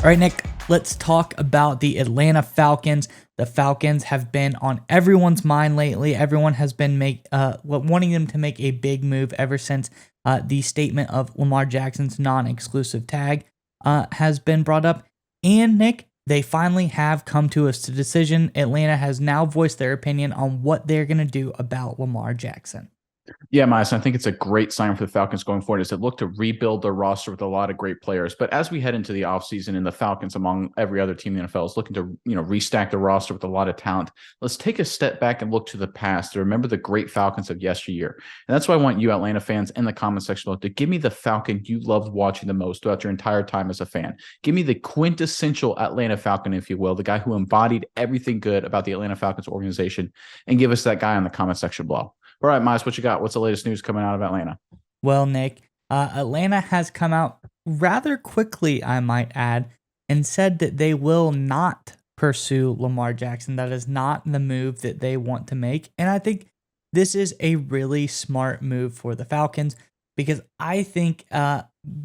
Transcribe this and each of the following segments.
All right, Nick, let's talk about the Atlanta Falcons. The Falcons have been on everyone's mind lately. Everyone has been wanting them to make a big move ever since the statement of Lamar Jackson's non-exclusive tag has been brought up. And Nick, they finally have come to a decision. Atlanta has now voiced their opinion on what they're going to do about Lamar Jackson. Yeah, Miles, I think it's a great sign for the Falcons going forward as they look to rebuild their roster with a lot of great players. But as we head into the offseason and the Falcons, among every other team in the NFL, is looking to restack the roster with a lot of talent, let's take a step back and look to the past to remember the great Falcons of yesteryear. And that's why I want you Atlanta fans in the comment section below to give me the Falcon you loved watching the most throughout your entire time as a fan. Give me the quintessential Atlanta Falcon, if you will, the guy who embodied everything good about the Atlanta Falcons organization, and give us that guy in the comment section below. All right, Miles, what you got? What's the latest news coming out of Atlanta? Well, Nick, Atlanta has come out rather quickly, I might add, and said that they will not pursue Lamar Jackson. That is not the move that they want to make. And I think this is a really smart move for the Falcons because I think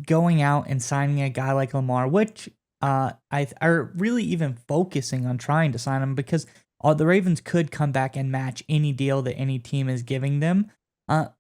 going out and signing a guy like Lamar, which are really even focusing on trying to sign him because the Ravens could come back and match any deal that any team is giving them.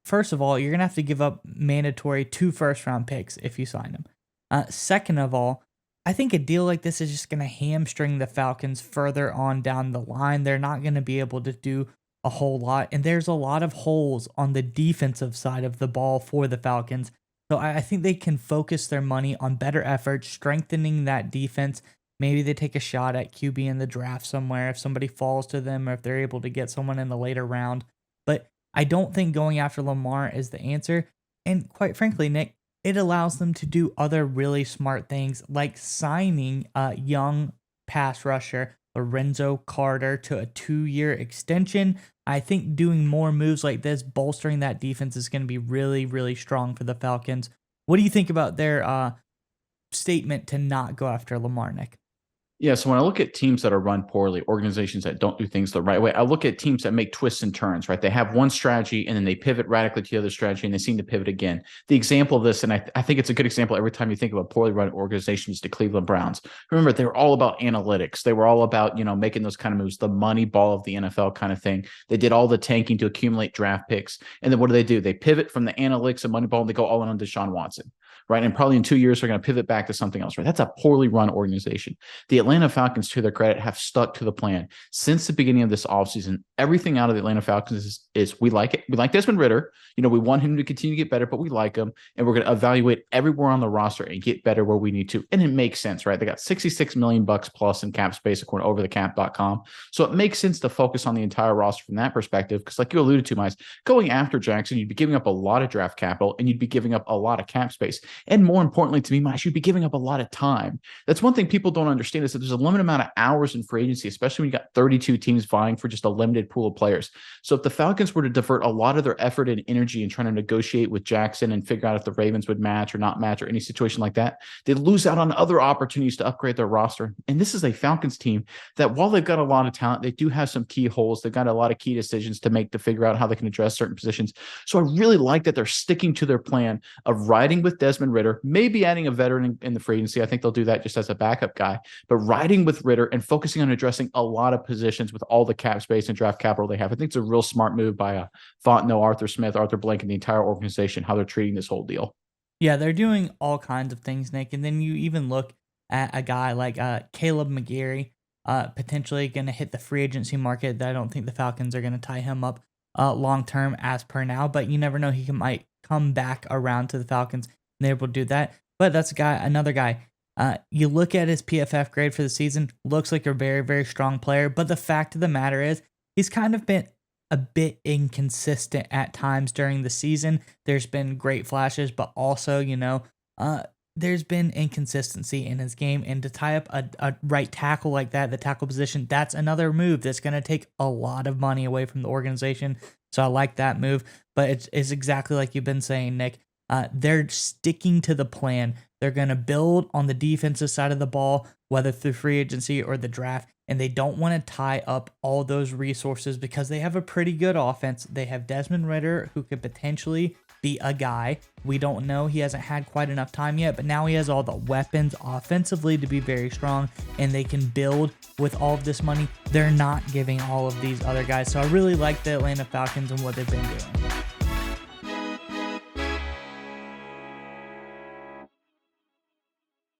First of all, you're going to have to give up mandatory 2 first-round picks if you sign them. Second of all, I think a deal like this is just going to hamstring the Falcons further on down the line. They're not going to be able to do a whole lot, and there's a lot of holes on the defensive side of the ball for the Falcons. So I think they can focus their money on better efforts, strengthening that defense. Maybe they take a shot at QB in the draft somewhere if somebody falls to them or if they're able to get someone in the later round. But I don't think going after Lamar is the answer. And quite frankly, Nick, it allows them to do other really smart things like signing a young pass rusher, Lorenzo Carter, to a 2-year extension. I think doing more moves like this, bolstering that defense is going to be really, really strong for the Falcons. What do you think about their statement to not go after Lamar, Nick? Yeah, so when I look at teams that are run poorly, organizations that don't do things the right way, I look at teams that make twists and turns, right? They have one strategy and then they pivot radically to the other strategy and they seem to pivot again. The example of this, and I think it's a good example every time you think of a poorly run organization, is the Cleveland Browns. Remember, they were all about analytics. They were all about, making those kind of moves, the money ball of the NFL kind of thing. They did all the tanking to accumulate draft picks. And then what do? They pivot from the analytics and money ball and they go all in on Deshaun Watson, right? And probably in 2 years, they're going to pivot back to something else, right? That's a poorly run organization. The Atlanta Falcons, to their credit, have stuck to the plan since the beginning of this offseason. Everything out of the Atlanta Falcons is we like it. We like Desmond Ridder. We want him to continue to get better, but we like him. And we're going to evaluate everywhere on the roster and get better where we need to. And it makes sense, right? They got $66 million plus in cap space according to overthecap.com. So it makes sense to focus on the entire roster from that perspective. Because like you alluded to, Miles, going after Jackson, you'd be giving up a lot of draft capital and you'd be giving up a lot of cap space. And more importantly to me, Miles, you'd be giving up a lot of time. That's one thing people don't understand is that there's a limited amount of hours in free agency, especially when you got 32 teams vying for just a limited pool of players. So if the Falcons were to divert a lot of their effort and energy in trying to negotiate with Jackson and figure out if the Ravens would match or not match or any situation like that, they'd lose out on other opportunities to upgrade their roster. And this is a Falcons team that while they've got a lot of talent, they do have some key holes. They've got a lot of key decisions to make to figure out how they can address certain positions. So I really like that they're sticking to their plan of riding with Desmond Ridder, maybe adding a veteran in the free agency. I think they'll do that just as a backup guy, but riding with Ridder and focusing on addressing a lot of positions with all the cap space and draft capital they have. I think it's a real smart move by Fontenot, Arthur Smith, Arthur Blank, and the entire organization, how they're treating this whole deal. Yeah, they're doing all kinds of things, Nick. And then you even look at a guy like Caleb McGarry, potentially going to hit the free agency market. I don't think the Falcons are going to tie him up long term as per now, but you never know. He might come back around to the Falcons and they're able to do that. But that's another guy. You look at his PFF grade for the season, looks like a very, very strong player. But the fact of the matter is, he's kind of been a bit inconsistent at times during the season. There's been great flashes, but also, there's been inconsistency in his game. And to tie up a right tackle like that, the tackle position, that's another move that's going to take a lot of money away from the organization. So I like that move. But it's exactly like you've been saying, Nick. They're sticking to the plan. They're going to build on the defensive side of the ball, whether through free agency or the draft, and they don't want to tie up all those resources because they have a pretty good offense. They have Desmond Ridder, who could potentially be a guy. We don't know. He hasn't had quite enough time yet, but now he has all the weapons offensively to be very strong, and they can build with all of this money. They're not giving all of these other guys. So I really like the Atlanta Falcons and what they've been doing.